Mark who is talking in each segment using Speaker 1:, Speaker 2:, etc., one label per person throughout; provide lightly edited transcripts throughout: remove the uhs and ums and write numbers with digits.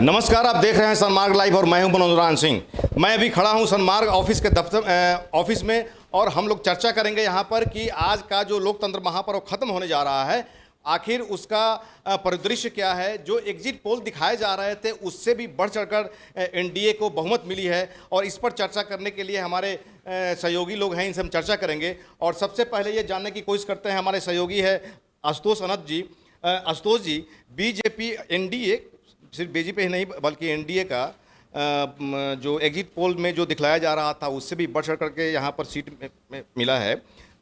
Speaker 1: नमस्कार, आप देख रहे हैं सनमार्ग लाइव और मैं हूं मनोज सिंह। मैं अभी खड़ा हूं सनमार्ग ऑफिस के दफ्तर ऑफिस में और हम लोग चर्चा करेंगे यहां पर कि आज का जो लोकतंत्र महापर्व खत्म होने जा रहा है, आखिर उसका परिदृश्य क्या है। जो एग्जिट पोल दिखाए जा रहे थे उससे भी बढ़ चढ़कर एनडीए को बहुमत मिली है और इस पर चर्चा करने के लिए हमारे सहयोगी लोग हैं, इनसे हम चर्चा करेंगे। और सबसे पहले ये जानने की कोशिश करते हैं, हमारे सहयोगी है आशुतोष अनंत जी। आशुतोष जी, बीजेपी एनडीए, सिर्फ बीजेपी ही नहीं बल्कि एनडीए का जो एग्जिट पोल में जो दिखलाया जा रहा था उससे भी बढ़ चढ़ करके यहाँ पर सीट में मिला है।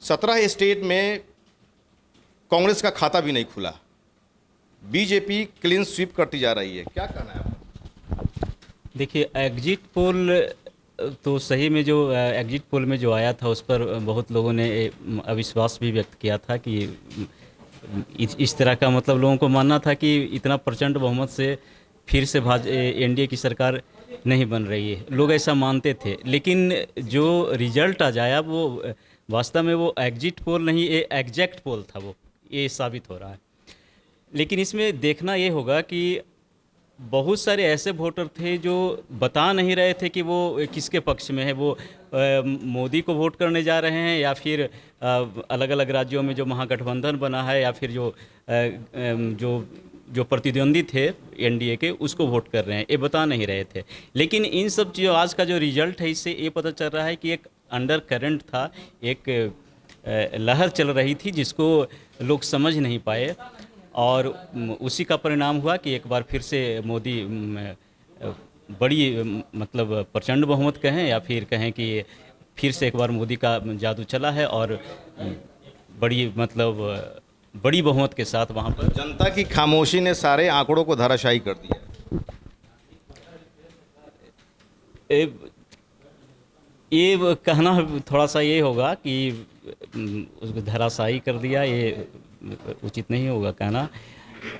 Speaker 1: 17 स्टेट में कांग्रेस का खाता भी नहीं खुला, बीजेपी क्लीन स्वीप करती जा रही है, क्या कहना है आपका?
Speaker 2: देखिए, एग्जिट पोल तो सही में जो एग्जिट पोल में जो आया था उस पर बहुत लोगों ने अविश्वास भी व्यक्त किया था कि इस तरह का, मतलब लोगों को मानना था कि इतना प्रचंड बहुमत से फिर से एनडीए की सरकार नहीं बन रही है, लोग ऐसा मानते थे। लेकिन जो रिजल्ट आज आया वो वास्तव में वो एग्जिट पोल नहीं, ये एग्जैक्ट पोल था, वो ये साबित हो रहा है। लेकिन इसमें देखना ये होगा कि बहुत सारे ऐसे वोटर थे जो बता नहीं रहे थे कि वो किसके पक्ष में है, वो मोदी को वोट करने जा रहे हैं या फिर अलग अलग राज्यों में जो महागठबंधन बना है या फिर जो प्रतिद्वंदी थे एनडीए के उसको वोट कर रहे हैं, ये बता नहीं रहे थे। लेकिन इन सब चीज़ों, आज का जो रिजल्ट है, इससे ये पता चल रहा है कि एक अंडर करंट था, एक लहर चल रही थी जिसको लोग समझ नहीं पाए और उसी का परिणाम हुआ कि एक बार फिर से मोदी बड़ी, मतलब प्रचंड बहुमत कहें या फिर कहें कि फिर से एक बार मोदी का जादू चला है और बड़ी, मतलब बड़ी बहुमत के साथ वहाँ पर
Speaker 1: जनता की खामोशी ने सारे आंकड़ों को धराशायी कर दिया।
Speaker 2: ये कहना थोड़ा सा ये होगा कि उसको धराशायी कर दिया, ये उचित नहीं होगा कहना।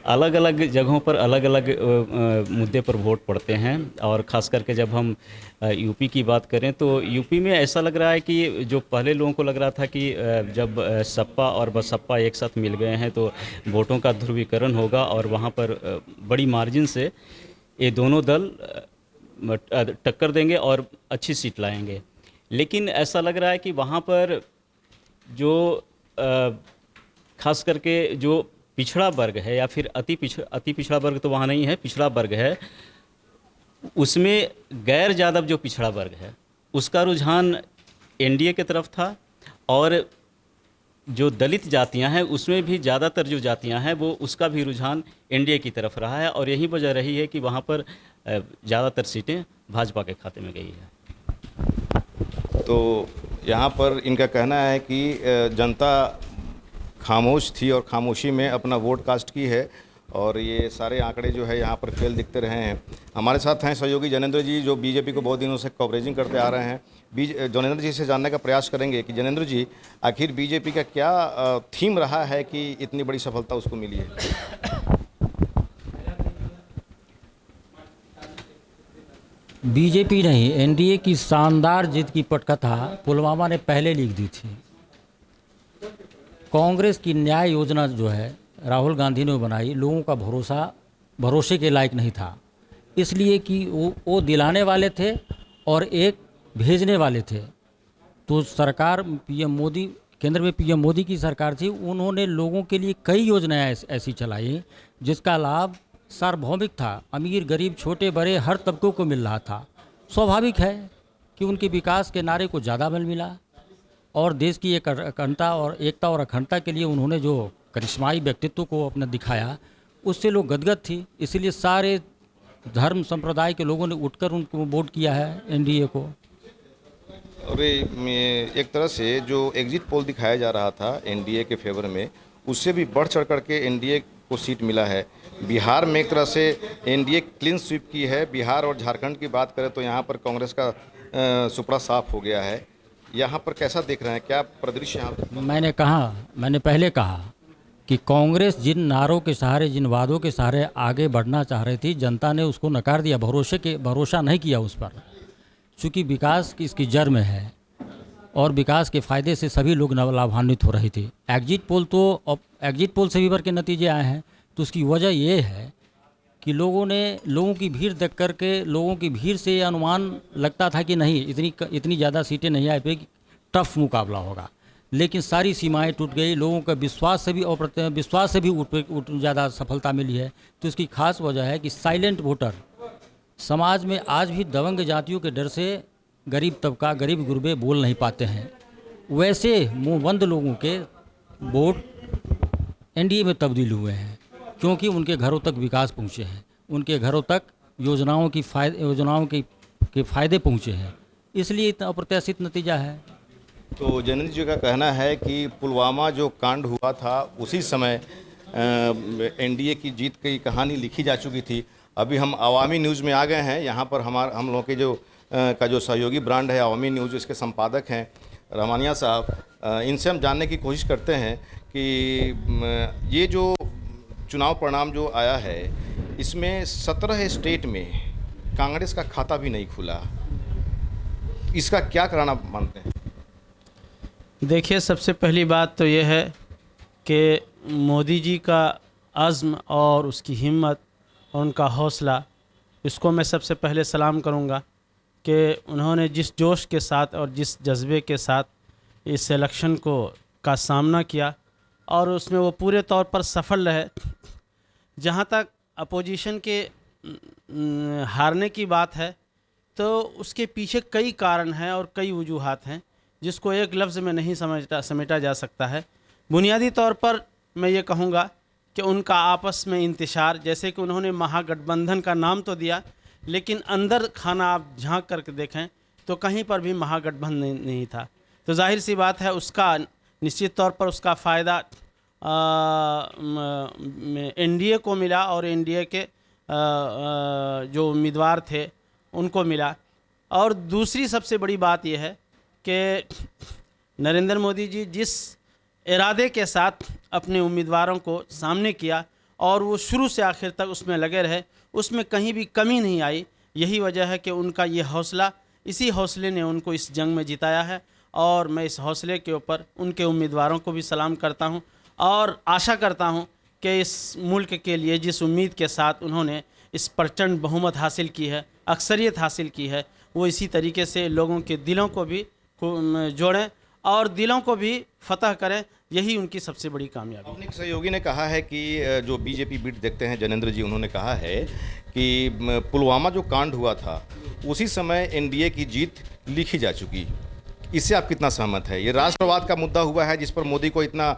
Speaker 2: अलग अलग जगहों पर अलग अलग मुद्दे पर वोट पड़ते हैं और ख़ास करके जब हम यूपी की बात करें तो यूपी में ऐसा लग रहा है कि जो पहले लोगों को लग रहा था कि जब सपा और बसपा एक साथ मिल गए हैं तो वोटों का ध्रुवीकरण होगा और वहाँ पर बड़ी मार्जिन से ये दोनों दल टक्कर देंगे और अच्छी सीट लाएंगे। लेकिन ऐसा लग रहा है कि वहाँ पर जो खास करके जो पिछड़ा वर्ग है या फिर अति पिछड़ा वर्ग तो वहाँ नहीं है, पिछड़ा वर्ग है, उसमें गैर यादव जो पिछड़ा वर्ग है उसका रुझान एनडीए की तरफ था और जो दलित जातियां हैं उसमें भी ज़्यादातर जो जातियां हैं वो उसका भी रुझान एनडीए की तरफ रहा है और यही वजह रही है कि वहाँ पर ज़्यादातर सीटें भाजपा के खाते में गई है।
Speaker 1: तो यहाँ पर इनका कहना है कि जनता खामोश थी और खामोशी में अपना वोट कास्ट की है और ये सारे आंकड़े जो है यहाँ पर फेल दिखते रहे हैं। हमारे साथ हैं सहयोगी जनेंद्र जी, जो बीजेपी को बहुत दिनों से कवरेजिंग करते आ रहे हैं। जनेंद्र जी से जानने का प्रयास करेंगे कि जनेंद्र जी, आखिर बीजेपी का क्या थीम रहा है कि इतनी बड़ी सफलता उसको मिली है?
Speaker 3: बीजेपी नहीं, एनडीए की शानदार जीत की पटकथा पुलवामा ने पहले लिख दी थी। कांग्रेस की न्याय योजना जो है राहुल गांधी ने बनाई, लोगों का भरोसे के लायक नहीं था, इसलिए कि वो दिलाने वाले थे और एक भेजने वाले थे। तो सरकार पीएम मोदी, केंद्र में पीएम मोदी की सरकार थी, उन्होंने लोगों के लिए कई योजनाएं ऐसी चलाई जिसका लाभ सार्वभौमिक था, अमीर गरीब छोटे बड़े हर तबकों को मिल रहा था। स्वाभाविक है कि उनके विकास के नारे को ज़्यादा बल मिला और देश की एकता और अखंडता के लिए उन्होंने जो करिश्माई व्यक्तित्व को अपना दिखाया उससे लोग गदगद थी। इसीलिए सारे धर्म संप्रदाय के लोगों ने उठकर उनको वोट किया है एनडीए को।
Speaker 1: और एक तरह से जो एग्जिट पोल दिखाया जा रहा था एनडीए के फेवर में, उससे भी बढ़ चढ़ करके एनडीए को सीट मिला है। बिहार में एक तरह से एनडीए क्लीन स्वीप की है। बिहार और झारखंड की बात करें तो यहाँ पर कांग्रेस का सुपड़ा साफ हो गया है। यहाँ पर कैसा देख रहे हैं, क्या परिदृश्य यहाँ पर?
Speaker 3: मैंने पहले कहा कि कांग्रेस जिन नारों के सहारे, जिन वादों के सहारे आगे बढ़ना चाह रही थी, जनता ने उसको नकार दिया, भरोसा नहीं किया उस पर। चूँकि विकास की इसकी जड़ में है और विकास के फ़ायदे से सभी लोग लाभान्वित हो रहे थे। एग्जिट पोल से भी बढ़ के नतीजे आए हैं। तो उसकी वजह ये है कि लोगों की भीड़ देख करके लोगों की भीड़ से ये अनुमान लगता था कि नहीं इतनी ज़्यादा सीटें नहीं आ पाएगी, टफ मुकाबला होगा। लेकिन सारी सीमाएं टूट गई, लोगों का विश्वास से भी विश्वास से भी उठ ज़्यादा सफलता मिली है। तो इसकी खास वजह है कि साइलेंट वोटर समाज में आज भी दबंग जातियों के डर से गरीब तबका, गरीब गुरबे बोल नहीं पाते हैं। वैसे मुंहबंद लोगों के वोट एनडीए में तब्दील हुए हैं, क्योंकि उनके घरों तक विकास पहुँचे हैं, उनके घरों तक योजनाओं के फायदे पहुँचे हैं, इसलिए इतना अप्रत्याशित नतीजा है।
Speaker 1: तो जैनेंद्र जी का कहना है कि पुलवामा जो कांड हुआ था उसी समय एनडीए की जीत की कहानी लिखी जा चुकी थी। अभी हम अवामी न्यूज़ में आ गए हैं। यहाँ पर हम लोगों के जो सहयोगी ब्रांड है अवामी न्यूज़, इसके संपादक हैं रहमानिया साहब। इनसे हम जानने की कोशिश करते हैं कि ये जो चुनाव परिणाम जो आया है इसमें 17 स्टेट में कांग्रेस का खाता भी नहीं खुला, इसका क्या कारण आप मानते हैं?
Speaker 4: देखिए, सबसे पहली बात तो यह है कि मोदी जी का अज़्म और उसकी हिम्मत और उनका हौसला, इसको मैं सबसे पहले सलाम करूंगा कि उन्होंने जिस जोश के साथ और जिस जज्बे के साथ इस इलेक्शन का सामना किया और उसमें वो पूरे तौर पर सफल रहे। जहाँ तक अपोजिशन के हारने की बात है तो उसके पीछे कई कारण हैं और कई वजूहात हैं जिसको एक लफ्ज़ में नहीं समेटा जा सकता है। बुनियादी तौर पर मैं ये कहूँगा कि उनका आपस में इंतशार, जैसे कि उन्होंने महागठबंधन का नाम तो दिया लेकिन अंदर खाना आप झांक करके देखें तो कहीं पर भी महागठबंधन नहीं था। तो जाहिर सी बात है उसका निश्चित तौर पर उसका फ़ायदा एनडीए को मिला और एनडीए के जो उम्मीदवार थे उनको मिला। और दूसरी सबसे बड़ी बात यह है कि नरेंद्र मोदी जी जिस इरादे के साथ अपने उम्मीदवारों को सामने किया और वो शुरू से आखिर तक उसमें लगे रहे, उसमें कहीं भी कमी नहीं आई। यही वजह है कि उनका ये हौसला, इसी हौसले ने उनको इस जंग में जिताया है और मैं इस हौसले के ऊपर उनके उम्मीदवारों को भी सलाम करता हूं और आशा करता हूं कि इस मुल्क के लिए जिस उम्मीद के साथ उन्होंने इस प्रचंड बहुमत हासिल की है, अक्सरियत हासिल की है, वो इसी तरीके से लोगों के दिलों को भी जोड़ें और दिलों को भी फतह करें। यही उनकी सबसे बड़ी कामयाबी।
Speaker 1: अपने एक सहयोगी ने कहा है कि जो बीजेपी बीट देखते हैं जैनेंद्र जी, उन्होंने कहा है कि पुलवामा जो कांड हुआ था उसी समय एनडीए की जीत लिखी जा चुकी। इससे आप कितना सहमत है? ये राष्ट्रवाद का मुद्दा हुआ है जिस पर मोदी को इतना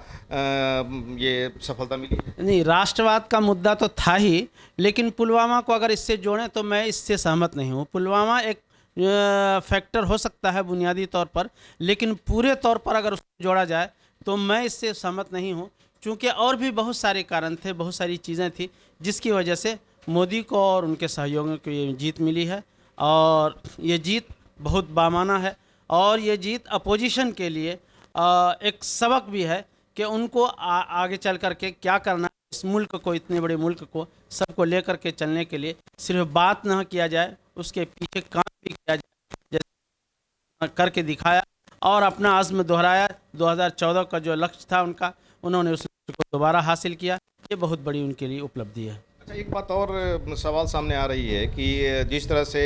Speaker 1: ये सफलता मिली?
Speaker 4: नहीं, राष्ट्रवाद का मुद्दा तो था ही, लेकिन पुलवामा को अगर इससे जोड़ें तो मैं इससे सहमत नहीं हूँ। पुलवामा एक फैक्टर हो सकता है बुनियादी तौर पर, लेकिन पूरे तौर पर अगर उसको जोड़ा जाए तो मैं इससे सहमत नहीं हूँ, क्योंकि और भी बहुत सारे कारण थे, बहुत सारी चीज़ें थी जिसकी वजह से मोदी को और उनके सहयोगियों को ये जीत मिली है। और ये जीत बहुत बामाना है और ये जीत अपोजिशन के लिए एक सबक भी है कि उनको आगे चल कर के क्या करना है। इस मुल्क को, इतने बड़े मुल्क को, सबको लेकर के चलने के लिए सिर्फ बात ना किया जाए, उसके पीछे काम भी किया जाए, जैसे करके दिखाया और अपना अज़्म दोहराया। 2014 का जो लक्ष्य था उनका, उन्होंने उस लक्ष्य को दोबारा हासिल किया। ये बहुत बड़ी उनके लिए उपलब्धि है।
Speaker 1: अच्छा, एक बात और सवाल सामने आ रही है कि जिस तरह से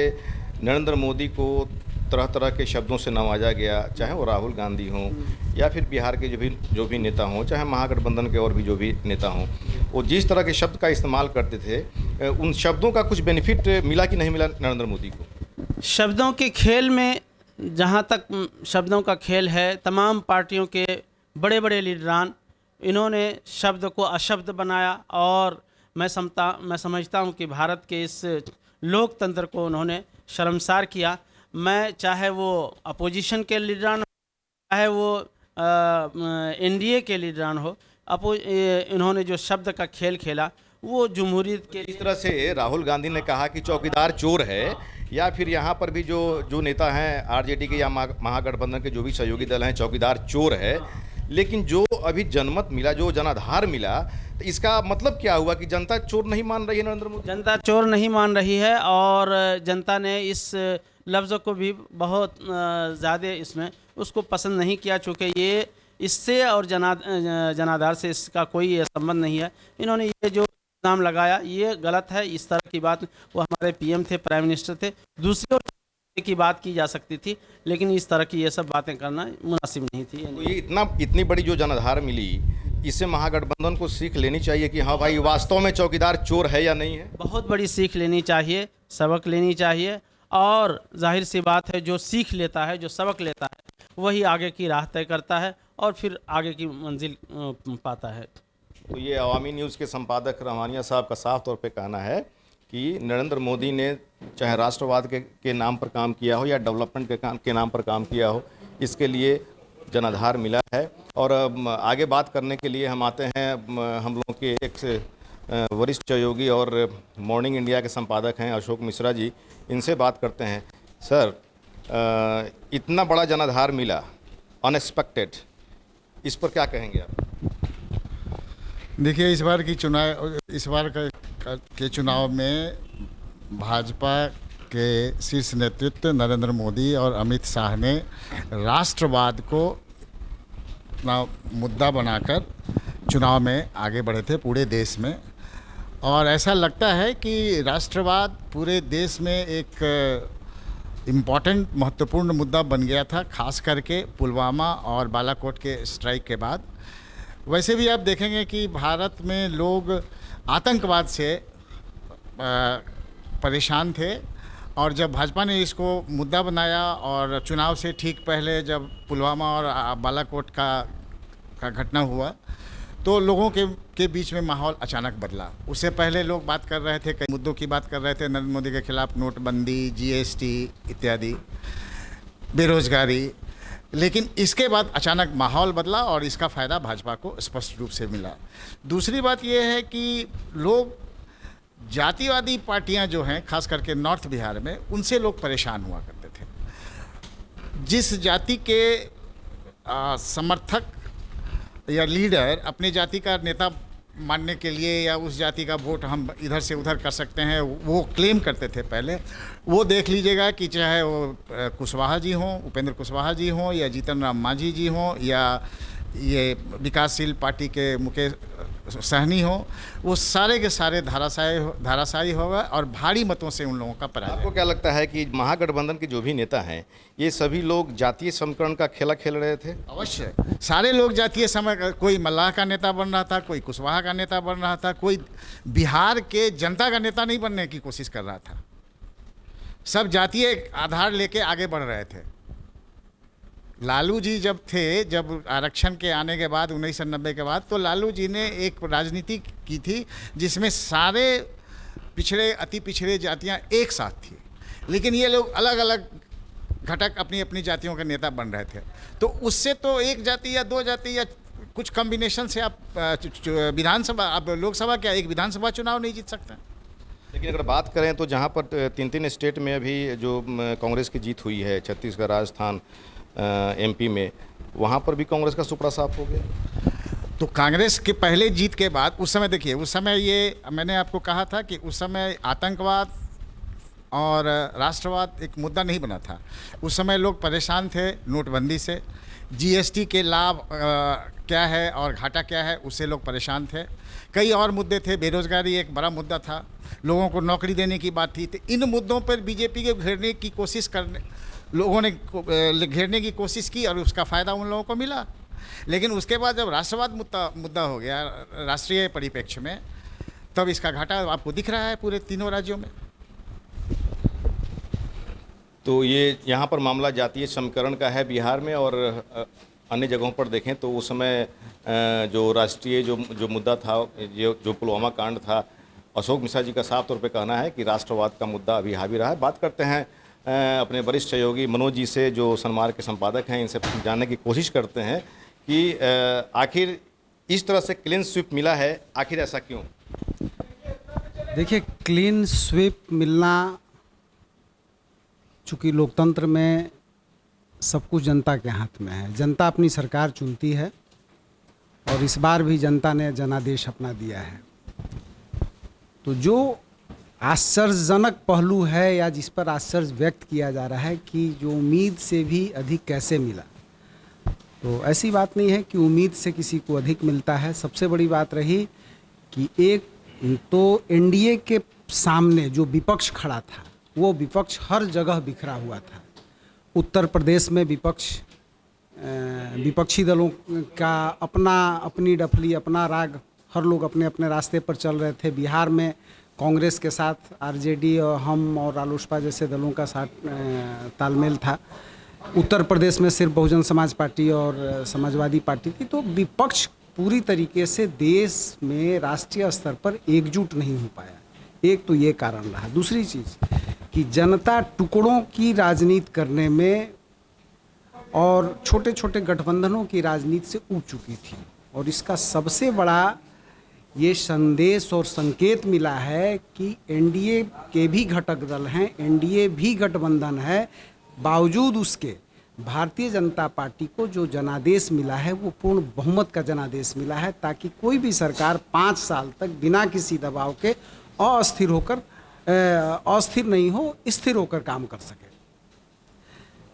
Speaker 1: नरेंद्र मोदी को तरह तरह के शब्दों से नवाजा गया, चाहे वो राहुल गांधी हों या फिर बिहार के जो भी नेता हों, चाहे महागठबंधन के और भी जो भी नेता हों, वो जिस तरह के शब्द का इस्तेमाल करते थे, उन शब्दों का कुछ बेनिफिट मिला कि नहीं मिला नरेंद्र मोदी को?
Speaker 4: शब्दों के खेल में, जहाँ तक शब्दों का खेल है, तमाम पार्टियों के बड़े बड़े लीडरान इन्होंने शब्द को अशब्द बनाया और मैं समझता हूँ कि भारत के इस लोकतंत्र को उन्होंने शर्मसार किया। मैं चाहे वो अपोजिशन के लीडरान हो, चाहे वो एनडीए के लीडरान हो, इन्होंने जो शब्द का खेल खेला वो जमहूरियत के।
Speaker 1: इस तरह से राहुल गांधी ने कहा कि चौकीदार चोर है, या फिर यहाँ पर भी जो नेता हैं आरजेडी के या महागठबंधन के जो भी सहयोगी दल हैं, चौकीदार चोर है। लेकिन जो अभी जनमत मिला, जो जनाधार मिला, तो इसका मतलब क्या हुआ कि जनता चोर नहीं मान रही है नरेंद्र मोदी?
Speaker 4: जनता चोर नहीं मान रही है और जनता ने इस लफ्ज़ को भी बहुत ज़्यादा इसमें उसको पसंद नहीं किया, चूँकि ये इससे और जनाधार से इसका कोई संबंध नहीं है। इन्होंने ये जो नाम लगाया, ये गलत है। इस तरह की बात, वो हमारे पीएम थे, प्राइम मिनिस्टर थे, दूसरी ओर की बात की जा सकती थी, लेकिन इस तरह की ये सब बातें करना मुनासिब नहीं थी।
Speaker 1: तो ये इतनी बड़ी जो जनाधार मिली, इससे महागठबंधन को सीख लेनी चाहिए कि हाँ भाई, वास्तव में चौकीदार चोर है या नहीं है।
Speaker 4: बहुत बड़ी सीख लेनी चाहिए, सबक लेनी चाहिए, और जाहिर सी बात है, जो सीख लेता है, जो सबक लेता है, वही आगे की राह तय करता है और फिर आगे की मंजिल पाता है।
Speaker 1: तो ये अवामी न्यूज़ के संपादक रहमानिया साहब का साफ तौर पे कहना है कि नरेंद्र मोदी ने चाहे राष्ट्रवाद के नाम पर काम किया हो या डेवलपमेंट के नाम पर काम किया हो, इसके लिए जनाधार मिला है। और आगे बात करने के लिए हम आते हैं हम लोगों के एक वरिष्ठ सहयोगी और मॉर्निंग इंडिया के संपादक हैं अशोक मिश्रा जी, इनसे बात करते हैं। सर, इतना बड़ा जनाधार मिला, अनएक्सपेक्टेड, इस पर क्या कहेंगे आप?
Speaker 5: देखिए, इस बार के चुनाव में भाजपा के शीर्ष नेतृत्व नरेंद्र मोदी और अमित शाह ने राष्ट्रवाद को अपना मुद्दा बनाकर चुनाव में आगे बढ़े थे पूरे देश में। और ऐसा लगता है कि राष्ट्रवाद पूरे देश में एक इम्पॉर्टेंट महत्वपूर्ण मुद्दा बन गया था, खास करके पुलवामा और बालाकोट के स्ट्राइक के बाद। वैसे भी आप देखेंगे कि भारत में लोग आतंकवाद से परेशान थे, और जब भाजपा ने इसको मुद्दा बनाया और चुनाव से ठीक पहले जब पुलवामा और बालाकोट का घटना हुआ, तो लोगों के बीच में माहौल अचानक बदला। उससे पहले लोग बात कर रहे थे, कई मुद्दों की बात कर रहे थे नरेंद्र मोदी के खिलाफ, नोटबंदी, जीएसटी इत्यादि, बेरोजगारी। लेकिन इसके बाद अचानक माहौल बदला और इसका फ़ायदा भाजपा को स्पष्ट रूप से मिला। दूसरी बात यह है कि लोग जातिवादी पार्टियां जो हैं, खास करके नॉर्थ बिहार में, उनसे लोग परेशान हुआ करते थे। जिस जाति के समर्थक या लीडर अपनी जाति का नेता मानने के लिए या उस जाति का वोट हम इधर से उधर कर सकते हैं, वो क्लेम करते थे पहले, वो देख लीजिएगा कि चाहे वो कुशवाहा जी हों, उपेंद्र कुशवाहा जी हों, या जीतन राम मांझी जी हों, या ये विकासशील पार्टी के मुकेश सहनी हो, वो सारे के सारे धाराशायी होगा और भारी मतों से उन लोगों का पराजय।
Speaker 1: आपको क्या लगता है कि महागठबंधन के जो भी नेता हैं, ये सभी लोग जातीय समीकरण का खेला खेल रहे थे?
Speaker 5: अवश्य, सारे लोग जातीय समय, कोई मल्लाह का नेता बन रहा था, कोई कुशवाहा का नेता बन रहा था, कोई बिहार के जनता का नेता नहीं बनने की कोशिश कर रहा था। सब जातीय आधार लेके आगे बढ़ रहे थे। लालू जी जब आरक्षण के आने के बाद 1990 के बाद, तो लालू जी ने एक राजनीति की थी जिसमें सारे पिछड़े, अति पिछड़े जातियां एक साथ थी, लेकिन ये लोग अलग अलग घटक अपनी अपनी जातियों के नेता बन रहे थे। तो उससे तो एक जाति या दो जाति या कुछ कॉम्बिनेशन से आप विधानसभा, आप लोकसभा क्या, एक विधानसभा चुनाव नहीं जीत सकते।
Speaker 1: लेकिन अगर बात करें तो जहाँ पर 3 स्टेट में अभी जो कांग्रेस की जीत हुई है, छत्तीसगढ़, राजस्थान, एमपी में, वहाँ पर भी कांग्रेस का सुपड़ा साफ हो गया।
Speaker 5: तो कांग्रेस के पहले जीत के बाद, उस समय देखिए, उस समय ये मैंने आपको कहा था कि उस समय आतंकवाद और राष्ट्रवाद एक मुद्दा नहीं बना था। उस समय लोग परेशान थे नोटबंदी से, जीएसटी के लाभ क्या है और घाटा क्या है, उससे लोग परेशान थे। कई और मुद्दे थे, बेरोजगारी एक बड़ा मुद्दा था, लोगों को नौकरी देने की बात थी। तो इन मुद्दों पर बीजेपी के घेरने की कोशिश लोगों ने घेरने की कोशिश की और उसका फ़ायदा उन लोगों को मिला। लेकिन उसके बाद जब राष्ट्रवाद मुद्दा हो गया राष्ट्रीय परिप्रेक्ष्य में, तब इसका घाटा आपको दिख रहा है पूरे तीनों राज्यों में।
Speaker 1: तो ये यहाँ पर मामला जातीय समीकरण का है बिहार में, और अन्य जगहों पर देखें तो उस समय जो राष्ट्रीय जो मुद्दा था, जो पुलवामा कांड था, अशोक मिश्रा जी का साफ तौर पे कहना है कि राष्ट्रवाद का मुद्दा अभी हावी रहा है। बात करते हैं अपने वरिष्ठ सहयोगी मनोज जी से, जो सनमार्ग के संपादक हैं, इनसे जानने की कोशिश करते हैं कि आखिर इस तरह से क्लीन स्वीप मिला है, आखिर ऐसा क्यों?
Speaker 6: देखिए, क्लीन स्वीप मिलना, चूँकि लोकतंत्र में सब कुछ जनता के हाथ में है, जनता अपनी सरकार चुनती है और इस बार भी जनता ने जनादेश अपना दिया है। तो जो आश्चर्यजनक पहलू है या जिस पर आश्चर्य व्यक्त किया जा रहा है कि जो उम्मीद से भी अधिक कैसे मिला, तो ऐसी बात नहीं है कि उम्मीद से किसी को अधिक मिलता है। सबसे बड़ी बात रही कि एक तो एनडीए के सामने जो विपक्ष खड़ा था वो विपक्ष हर जगह बिखरा हुआ था। उत्तर प्रदेश में विपक्षी दलों का अपनी डफली, अपना राग, हर लोग अपने अपने रास्ते पर चल रहे थे। बिहार में कांग्रेस के साथ आरजेडी और हम और रालोसपा जैसे दलों का साथ तालमेल था। उत्तर प्रदेश में सिर्फ बहुजन समाज पार्टी और समाजवादी पार्टी थी। तो विपक्ष पूरी तरीके से देश में राष्ट्रीय स्तर पर एकजुट नहीं हो पाया। एक तो ये कारण रहा। दूसरी चीज़ कि जनता टुकड़ों की राजनीति करने में और छोटे छोटे गठबंधनों की राजनीति से ऊब चुकी थी, और इसका सबसे बड़ा ये संदेश और संकेत मिला है कि एनडीए के भी घटक दल हैं, एनडीए भी गठबंधन है, बावजूद उसके भारतीय जनता पार्टी को जो जनादेश मिला है वो पूर्ण बहुमत का जनादेश मिला है, ताकि कोई भी सरकार 5 साल तक बिना किसी दबाव के अस्थिर नहीं हो, स्थिर होकर काम कर सके।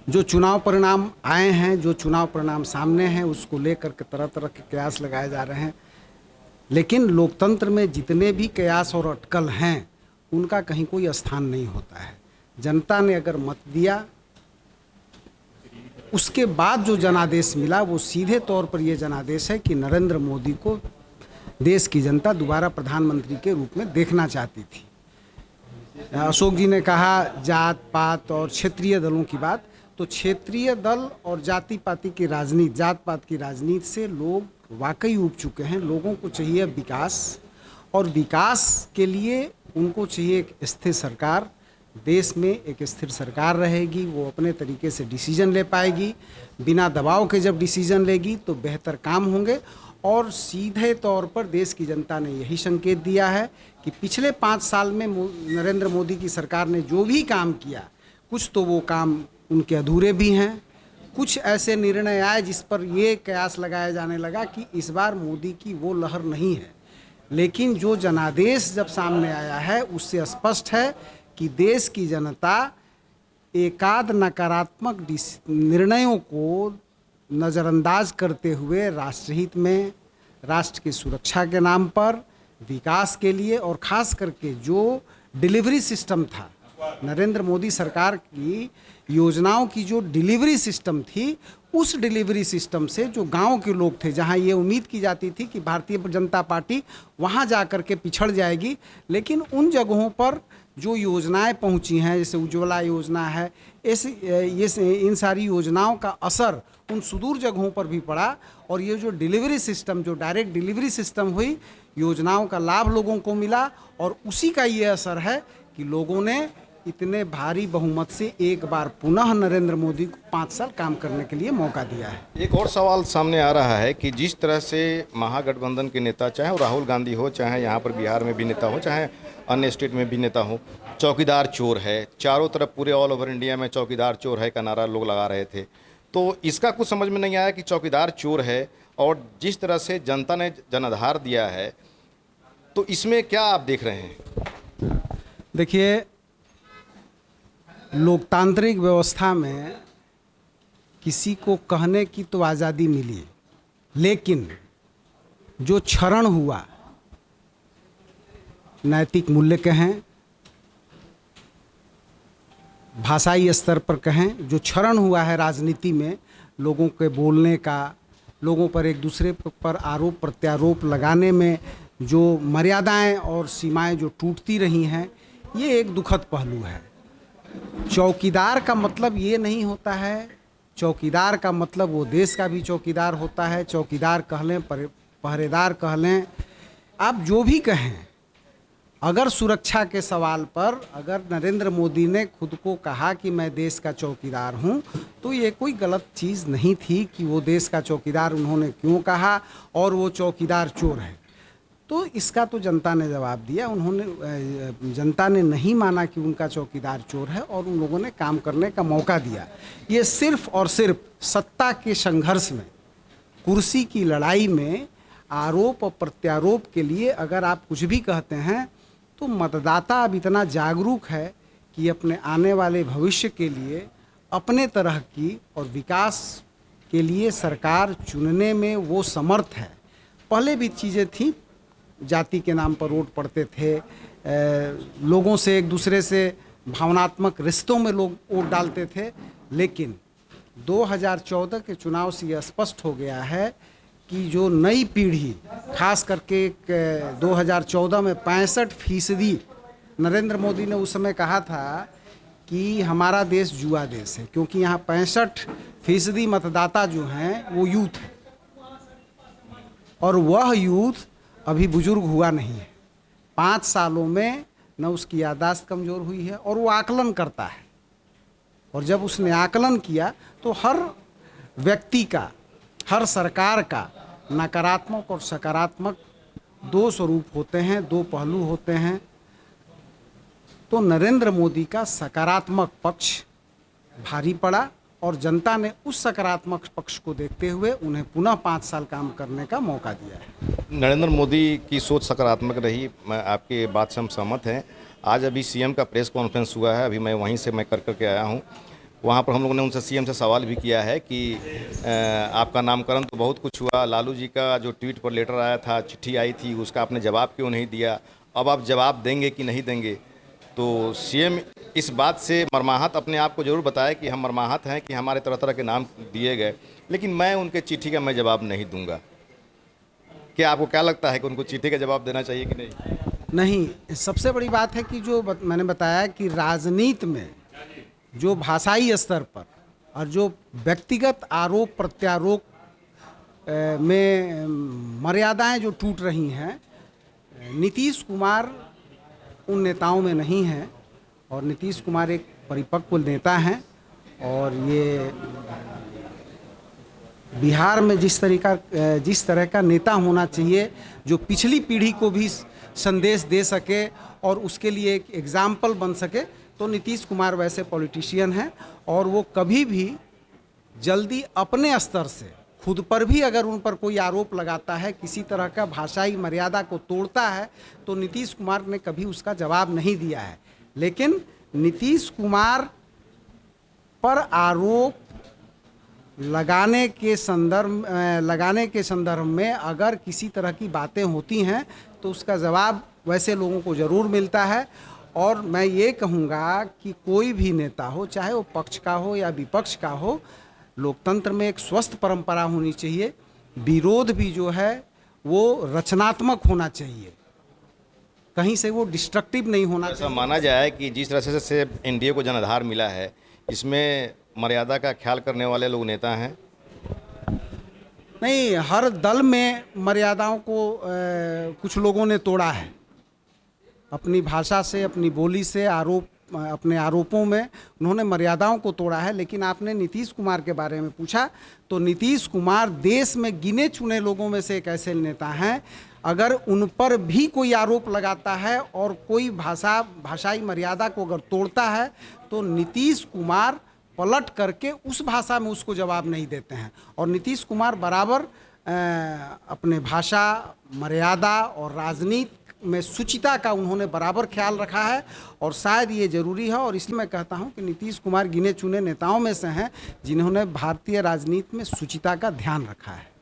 Speaker 6: जो चुनाव परिणाम आए हैं, जो चुनाव परिणाम सामने हैं, उसको लेकर के तरह तरह के कयास लगाए जा रहे हैं, लेकिन लोकतंत्र में जितने भी कयास और अटकल हैं उनका कहीं कोई स्थान नहीं होता है। जनता ने अगर मत दिया, उसके बाद जो जनादेश मिला वो सीधे तौर पर ये जनादेश है कि नरेंद्र मोदी को देश की जनता दोबारा प्रधानमंत्री के रूप में देखना चाहती थी। अशोक जी ने कहा जात पात और क्षेत्रीय दलों की बात, तो क्षेत्रीय दल और जात पात की राजनीति से लोग वाकई ऊब चुके हैं। लोगों को चाहिए विकास, और विकास के लिए उनको चाहिए एक स्थिर सरकार। देश में एक स्थिर सरकार रहेगी, वो अपने तरीके से डिसीजन ले पाएगी, बिना दबाव के जब डिसीजन लेगी तो बेहतर काम होंगे। और सीधे तौर पर देश की जनता ने यही संकेत दिया है कि पिछले 5 साल में नरेंद्र मोदी की सरकार ने जो भी काम किया, कुछ तो वो काम उनके अधूरे भी हैं, कुछ ऐसे निर्णय आए जिस पर ये कयास लगाया जाने लगा कि इस बार मोदी की वो लहर नहीं है। लेकिन जो जनादेश जब सामने आया है उससे स्पष्ट है कि देश की जनता एकाध नकारात्मक निर्णयों को नज़रअंदाज करते हुए राष्ट्रहित में, राष्ट्र की सुरक्षा के नाम पर, विकास के लिए, और ख़ास करके जो डिलीवरी सिस्टम था, नरेंद्र मोदी सरकार की योजनाओं की जो डिलीवरी सिस्टम थी, उस डिलीवरी सिस्टम से जो गांव के लोग थे, जहां ये उम्मीद की जाती थी कि भारतीय जनता पार्टी वहां जा कर के पिछड़ जाएगी, लेकिन उन जगहों पर जो योजनाएं पहुंची हैं, जैसे उज्ज्वला योजना है, इन सारी योजनाओं का असर उन सुदूर जगहों पर भी पड़ा। और ये जो डिलीवरी सिस्टम, जो डायरेक्ट डिलीवरी सिस्टम हुई, योजनाओं का लाभ लोगों को मिला, और उसी का ये असर है कि लोगों ने इतने भारी बहुमत से एक बार पुनः नरेंद्र मोदी को 5 साल काम करने के लिए मौका दिया है।
Speaker 1: एक और सवाल सामने आ रहा है कि जिस तरह से महागठबंधन के नेता, चाहे वो राहुल गांधी हो, चाहे यहाँ पर बिहार में भी नेता हो, चाहे अन्य स्टेट में भी नेता हो, चौकीदार चोर है, चारों तरफ पूरे ऑल ओवर इंडिया में चौकीदार चोर है का नारा लोग लगा रहे थे। तो इसका कुछ समझ में नहीं आया कि चौकीदार चोर है, और जिस तरह से जनता ने जनाधार दिया है, तो इसमें क्या आप देख रहे हैं?
Speaker 6: देखिए, लोकतांत्रिक व्यवस्था में किसी को कहने की तो आज़ादी मिली, लेकिन जो क्षरण हुआ, नैतिक मूल्य कहें, भाषाई स्तर पर कहें, जो क्षरण हुआ है राजनीति में, लोगों के बोलने का, लोगों पर एक दूसरे पर आरोप प्रत्यारोप लगाने में जो मर्यादाएं और सीमाएं जो टूटती रही हैं, ये एक दुखद पहलू है। चौकीदार का मतलब ये नहीं होता है, चौकीदार का मतलब वो देश का भी चौकीदार होता है। चौकीदार कह लें, पहरेदार कह लें, आप जो भी कहें, अगर सुरक्षा के सवाल पर अगर नरेंद्र मोदी ने खुद को कहा कि मैं देश का चौकीदार हूं, तो ये कोई गलत चीज़ नहीं थी कि वो देश का चौकीदार उन्होंने क्यों कहा, और वो चौकीदार चोर है। तो इसका तो जनता ने जवाब दिया। जनता ने नहीं माना कि उनका चौकीदार चोर है, और उन लोगों ने काम करने का मौका दिया। ये सिर्फ और सिर्फ सत्ता के संघर्ष में, कुर्सी की लड़ाई में, आरोप और प्रत्यारोप के लिए अगर आप कुछ भी कहते हैं, तो मतदाता अब इतना जागरूक है कि अपने आने वाले भविष्य के लिए, अपने तरह की और विकास के लिए सरकार चुनने में वो समर्थ है। पहले भी चीज़ें थी, जाति के नाम पर वोट पड़ते थे, लोगों से एक दूसरे से भावनात्मक रिश्तों में लोग वोट डालते थे। लेकिन 2014 के चुनाव से यह स्पष्ट हो गया है कि जो नई पीढ़ी, खास करके 2014 में 65% नरेंद्र मोदी ने उस समय कहा था कि हमारा देश जुआ देश है, क्योंकि यहाँ 65% मतदाता जो हैं वो यूथ है और वह यूथ अभी बुजुर्ग हुआ नहीं है। 5 सालों में न उसकी याददाश्त कमज़ोर हुई है और वो आकलन करता है, और जब उसने आकलन किया तो हर व्यक्ति का, हर सरकार का नकारात्मक और सकारात्मक 2 स्वरूप होते हैं, 2 पहलू होते हैं। तो नरेंद्र मोदी का सकारात्मक पक्ष भारी पड़ा और जनता ने उस सकारात्मक पक्ष को देखते हुए उन्हें पुनः 5 साल काम करने का मौका दिया है।
Speaker 1: नरेंद्र मोदी की सोच सकारात्मक रही, मैं आपकी बात से हम सहमत हैं। आज अभी सीएम का प्रेस कॉन्फ्रेंस हुआ है, अभी मैं वहीं से मैं कर आया हूँ। वहाँ पर हम लोगों ने उनसे सीएम से सवाल भी किया है कि आपका नामकरण तो बहुत कुछ हुआ, लालू जी का जो ट्वीट पर लेटर आया था, चिट्ठी आई थी, उसका आपने जवाब क्यों नहीं दिया, अब आप जवाब देंगे कि नहीं देंगे। तो सीएम इस बात से मर्माहत अपने आप को जरूर बताया कि हम मर्माहत हैं कि हमारे तरह तरह के नाम दिए गए, लेकिन मैं उनके चिट्ठी का मैं जवाब नहीं दूंगा। क्या आपको क्या लगता है कि उनको चिट्ठी का जवाब देना चाहिए कि नहीं?
Speaker 6: नहीं, सबसे बड़ी बात है कि जो मैंने बताया कि राजनीति में जो भाषाई स्तर पर और जो व्यक्तिगत आरोप प्रत्यारोप में मर्यादाएं जो टूट रही हैं, नीतीश कुमार उन नेताओं में नहीं हैं और नीतीश कुमार एक परिपक्व नेता हैं और ये बिहार में जिस तरह का नेता होना चाहिए जो पिछली पीढ़ी को भी संदेश दे सके और उसके लिए एक एग्जाम्पल बन सके, तो नीतीश कुमार वैसे पॉलिटिशियन हैं और वो कभी भी जल्दी अपने स्तर से खुद पर भी अगर उन पर कोई आरोप लगाता है, किसी तरह का भाषाई मर्यादा को तोड़ता है, तो नीतीश कुमार ने कभी उसका जवाब नहीं दिया है। लेकिन नीतीश कुमार पर आरोप लगाने के संदर्भ में अगर किसी तरह की बातें होती हैं तो उसका जवाब वैसे लोगों को ज़रूर मिलता है। और मैं ये कहूँगा कि कोई भी नेता हो, चाहे वो पक्ष का हो या विपक्ष का हो, लोकतंत्र में एक स्वस्थ परंपरा होनी चाहिए। विरोध भी जो है वो रचनात्मक होना चाहिए, कहीं से वो डिस्ट्रक्टिव नहीं होना चाहिए।
Speaker 1: ऐसा माना जाए कि जिस तरह से एनडीए को जनाधार मिला है, इसमें मर्यादा का ख्याल करने वाले लोग नेता हैं?
Speaker 6: नहीं, हर दल में मर्यादाओं को कुछ लोगों ने तोड़ा है, अपनी भाषा से, अपनी बोली से, अपने आरोपों में उन्होंने मर्यादाओं को तोड़ा है। लेकिन आपने नीतीश कुमार के बारे में पूछा, तो नीतीश कुमार देश में गिने चुने लोगों में से एक ऐसे नेता हैं, अगर उन पर भी कोई आरोप लगाता है और कोई भाषाई मर्यादा को अगर तोड़ता है तो नीतीश कुमार पलट करके उस भाषा में उसको जवाब नहीं देते हैं। और नीतीश कुमार बराबर अपने भाषा, मर्यादा और राजनीति में शुचिता का उन्होंने बराबर ख्याल रखा है और शायद ये ज़रूरी है। और इसलिए मैं कहता हूं कि नीतीश कुमार गिने चुने नेताओं में से हैं जिन्होंने भारतीय राजनीति में शुचिता का ध्यान रखा है।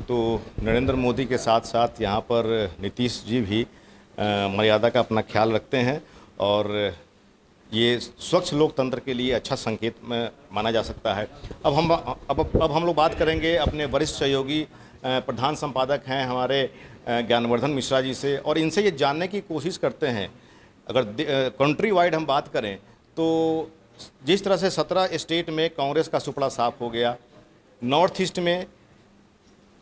Speaker 1: तो नरेंद्र मोदी के साथ साथ यहाँ पर नीतीश जी भी मर्यादा का अपना ख्याल रखते हैं और ये स्वच्छ लोकतंत्र के लिए अच्छा संकेत में माना जा सकता है। अब हम लोग बात करेंगे अपने वरिष्ठ सहयोगी प्रधान संपादक हैं हमारे ज्ञानवर्धन मिश्रा जी से, और इनसे ये जानने की कोशिश करते हैं, अगर कंट्री वाइड हम बात करें तो जिस तरह से 17 स्टेट में कांग्रेस का सुपड़ा साफ हो गया, नॉर्थ ईस्ट में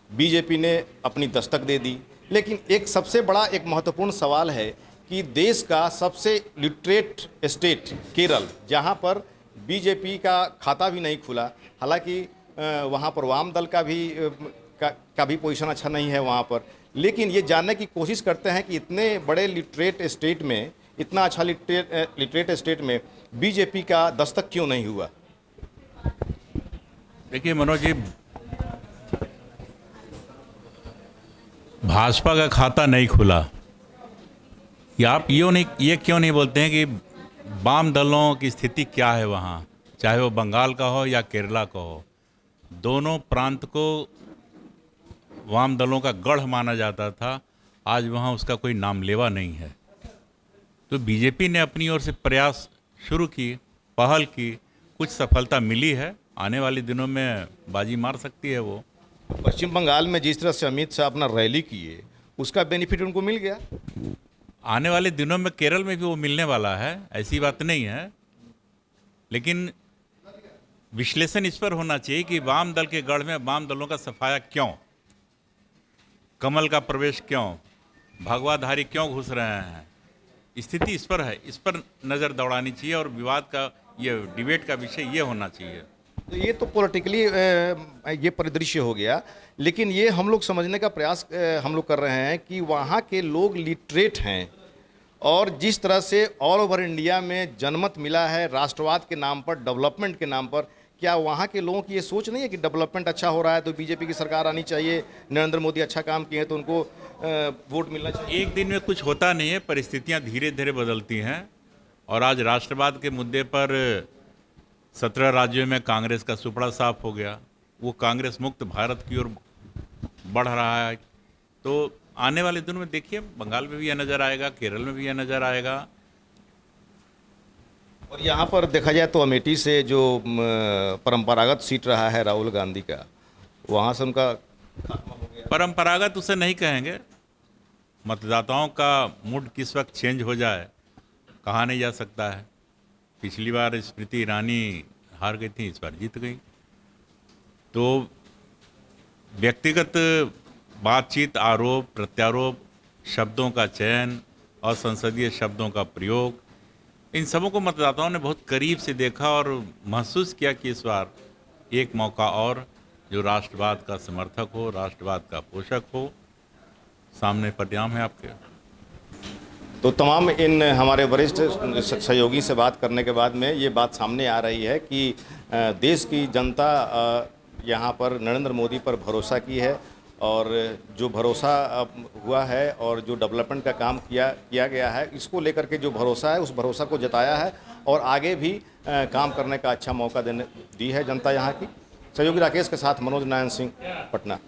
Speaker 1: बीजेपी ने अपनी दस्तक दे दी, लेकिन एक सबसे बड़ा एक महत्वपूर्ण सवाल है कि देश का सबसे लिटरेट स्टेट केरल, जहां पर बीजेपी का खाता भी नहीं खुला, हालांकि वहां पर वाम दल का भी पोजीशन अच्छा नहीं है वहां पर, लेकिन ये जानने की कोशिश करते हैं कि इतने बड़े लिटरेट स्टेट में, इतना अच्छा लिटरेट स्टेट में बीजेपी का दस्तक क्यों नहीं हुआ?
Speaker 7: देखिए मनोज जी, भाजपा का खाता नहीं खुला, या आप ये क्यों नहीं बोलते हैं कि वाम दलों की स्थिति क्या है वहाँ, चाहे वो बंगाल का हो या केरला का हो, दोनों प्रांत को वाम दलों का गढ़ माना जाता था, आज वहाँ उसका कोई नामलेवा नहीं है। तो बीजेपी ने अपनी ओर से प्रयास शुरू की, पहल की, कुछ सफलता मिली है। आने वाले दिनों में बाजी मार सकती है वो।
Speaker 1: पश्चिम बंगाल में जिस तरह से अमित शाह अपना रैली किए, उसका बेनिफिट उनको मिल गया।
Speaker 7: आने वाले दिनों में केरल में भी वो मिलने वाला है, ऐसी बात नहीं है। लेकिन विश्लेषण इस पर होना चाहिए कि वाम दल के गढ़ में वाम दलों का सफाया क्यों, कमल का प्रवेश क्यों, भगवाधारी क्यों घुस रहे हैं। स्थिति इस पर है, इस पर नज़र दौड़ानी चाहिए और विवाद का, ये डिबेट का विषय ये होना चाहिए।
Speaker 1: तो ये तो पॉलिटिकली ये परिदृश्य हो गया, लेकिन ये हम लोग समझने का प्रयास हम लोग कर रहे हैं कि वहाँ के लोग लिटरेट हैं और जिस तरह से ऑल ओवर इंडिया में जनमत मिला है राष्ट्रवाद के नाम पर, डेवलपमेंट के नाम पर, क्या वहाँ के लोगों की ये सोच नहीं है कि डेवलपमेंट अच्छा हो रहा है तो बीजेपी की सरकार आनी चाहिए, नरेंद्र मोदी अच्छा काम किए हैं तो उनको वोट मिलना चाहिए?
Speaker 7: एक दिन में कुछ होता नहीं है, परिस्थितियां धीरे धीरे बदलती हैं। और आज राष्ट्रवाद के मुद्दे पर 17 राज्यों में कांग्रेस का सुपड़ा साफ हो गया, वो कांग्रेस मुक्त भारत की ओर बढ़ रहा है। तो आने वाले दिनों में देखिए, बंगाल में भी यह नज़र आएगा, केरल में भी यह नज़र आएगा।
Speaker 1: और यहाँ पर देखा जाए तो अमेठी से जो परंपरागत सीट रहा है राहुल गांधी का, वहाँ से उनका खात्मा हो गया।
Speaker 7: परंपरागत उसे नहीं कहेंगे, मतदाताओं का मूड किस वक्त चेंज हो जाए कहा नहीं जा सकता है। पिछली बार स्मृति ईरानी हार गई थी, इस बार जीत गई। तो व्यक्तिगत बातचीत, आरोप प्रत्यारोप, शब्दों का चयन और संसदीय शब्दों का प्रयोग, इन सबों को मतदाताओं ने बहुत करीब से देखा और महसूस किया कि इस बार एक मौका और जो राष्ट्रवाद का समर्थक हो, राष्ट्रवाद का पोषक हो, सामने परिणाम है आपके।
Speaker 1: तो तमाम इन हमारे वरिष्ठ सहयोगी से बात करने के बाद में ये बात सामने आ रही है कि देश की जनता यहाँ पर नरेंद्र मोदी पर भरोसा की है और जो भरोसा हुआ है और जो डेवलपमेंट का काम किया गया है, इसको लेकर के जो भरोसा है उस भरोसा को जताया है और आगे भी काम करने का अच्छा मौका दी है जनता यहाँ की। सहयोगी राकेश के साथ मनोज नारायण सिंह, पटना।